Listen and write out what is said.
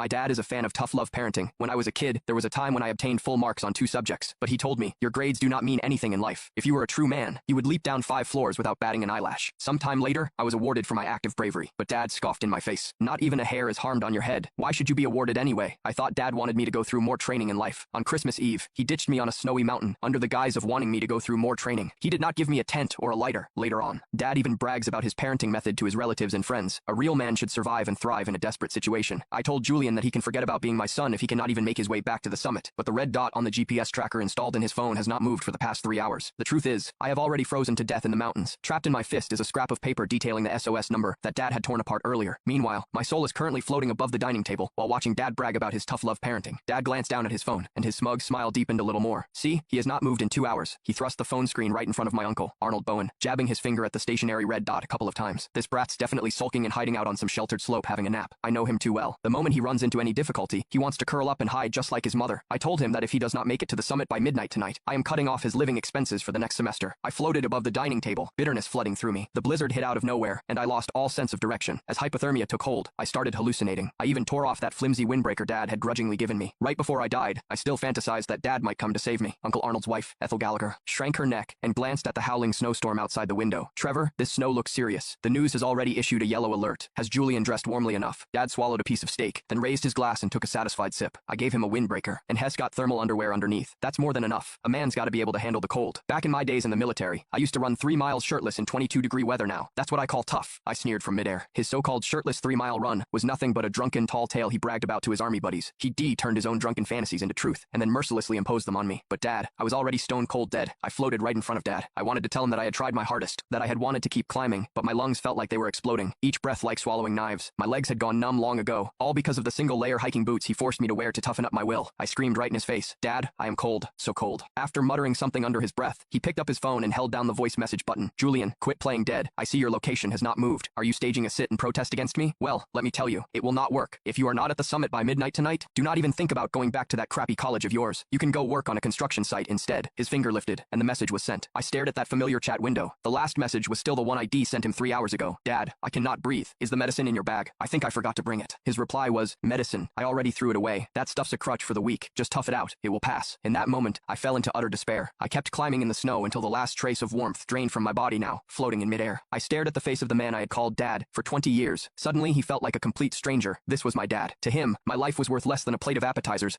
My dad is a fan of tough love parenting. When I was a kid, there was a time when I obtained full marks on 2 subjects, but he told me, your grades do not mean anything in life. If you were a true man, you would leap down 5 floors without batting an eyelash. Sometime later, I was awarded for my act of bravery, but Dad scoffed in my face. Not even a hair is harmed on your head. Why should you be awarded anyway? I thought Dad wanted me to go through more training in life. On Christmas Eve, he ditched me on a snowy mountain under the guise of wanting me to go through more training. He did not give me a tent or a lighter. Later on, Dad even brags about his parenting method to his relatives and friends. A real man should survive and thrive in a desperate situation. I told Julian that he can forget about being my son if he cannot even make his way back to the summit, but the red dot on the GPS tracker installed in his phone has not moved for the past 3 hours. The truth is, I have already frozen to death in the mountains. Trapped in my fist is a scrap of paper detailing the SOS number that Dad had torn apart earlier. Meanwhile, my soul is currently floating above the dining table while watching Dad brag about his tough love parenting. Dad glanced down at his phone, and his smug smile deepened a little more. See, he has not moved in 2 hours. He thrust the phone screen right in front of my uncle, Arnold Bowen, jabbing his finger at the stationary red dot a couple of times. This brat's definitely sulking and hiding out on some sheltered slope having a nap. I know him too well. The moment he runs into any difficulty, he wants to curl up and hide just like his mother. I told him that if he does not make it to the summit by midnight tonight, I am cutting off his living expenses for the next semester. I floated above the dining table, bitterness flooding through me. The blizzard hit out of nowhere, and I lost all sense of direction. As hypothermia took hold, I started hallucinating. I even tore off that flimsy windbreaker Dad had grudgingly given me. Right before I died, I still fantasized that Dad might come to save me. Uncle Arnold's wife, Ethel Gallagher, shrank her neck and glanced at the howling snowstorm outside the window. Trevor, this snow looks serious. The news has already issued a yellow alert. Has Julian dressed warmly enough? Dad swallowed a piece of steak, then raised his glass and took a satisfied sip. I gave him a windbreaker, and Hess got thermal underwear underneath. That's more than enough. A man's gotta be able to handle the cold. Back in my days in the military, I used to run 3 miles shirtless in 22-degree weather now. That's what I call tough. I sneered from midair. His so-called shirtless 3-mile run was nothing but a drunken tall tale he bragged about to his army buddies. He turned his own drunken fantasies into truth, and then mercilessly imposed them on me. But Dad, I was already stone cold dead. I floated right in front of Dad. I wanted to tell him that I had tried my hardest, that I had wanted to keep climbing, but my lungs felt like they were exploding, each breath like swallowing knives. My legs had gone numb long ago, all because of the single-layer hiking boots he forced me to wear to toughen up my will. I screamed right in his face, Dad, I am cold, so cold. After muttering something under his breath, he picked up his phone and held down the voice message button. Julian, quit playing dead. I see your location has not moved. Are you staging a sit and protest against me? Well, let me tell you, it will not work. If you are not at the summit by midnight tonight, do not even think about going back to that crappy college of yours. You can go work on a construction site instead. His finger lifted, and the message was sent. I stared at that familiar chat window. The last message was still the one I sent him 3 hours ago. Dad, I cannot breathe. Is the medicine in your bag? I think I forgot to bring it. His reply was, medicine. I already threw it away. That stuff's a crutch for the weak. Just tough it out. It will pass. In that moment, I fell into utter despair. I kept climbing in the snow until the last trace of warmth drained from my body now, floating in midair. I stared at the face of the man I had called Dad for 20 years. Suddenly, he felt like a complete stranger. This was my dad. To him, my life was worth less than a plate of appetizers.